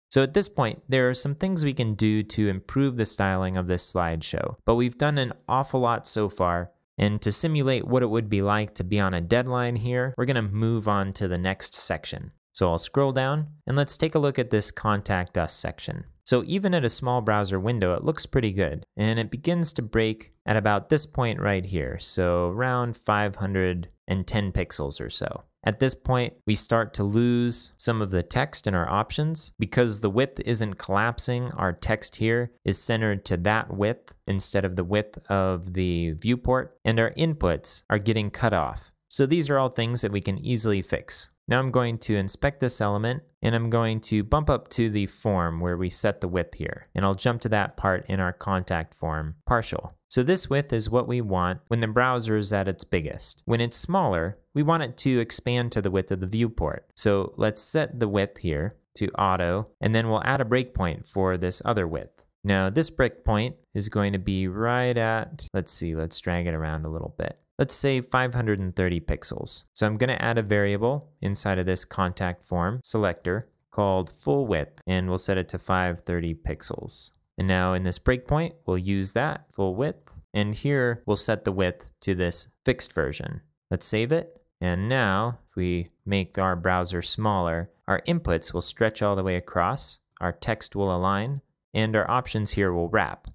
So at this point, there are some things we can do to improve the styling of this slideshow, but we've done an awful lot so far. And to simulate what it would be like to be on a deadline here, we're gonna move on to the next section. So I'll scroll down and let's take a look at this Contact Us section. So even at a small browser window, it looks pretty good. And it begins to break at about this point right here. So around 510 pixels or so. At this point, we start to lose some of the text in our options. Because the width isn't collapsing, our text here is centered to that width instead of the width of the viewport, and our inputs are getting cut off. So these are all things that we can easily fix. Now I'm going to inspect this element, and I'm going to bump up to the form where we set the width here. And I'll jump to that part in our contact form, partial. So this width is what we want when the browser is at its biggest. When it's smaller, we want it to expand to the width of the viewport. So let's set the width here to auto, and then we'll add a breakpoint for this other width. Now this breakpoint is going to be right at, let's drag it around a little bit. Let's say 530 pixels. So I'm going to add a variable inside of this contact form selector called full width, and we'll set it to 530 pixels. And now in this breakpoint, we'll use that full width, and here we'll set the width to this fixed version. Let's save it. And now if we make our browser smaller, our inputs will stretch all the way across, our text will align, and our options here will wrap.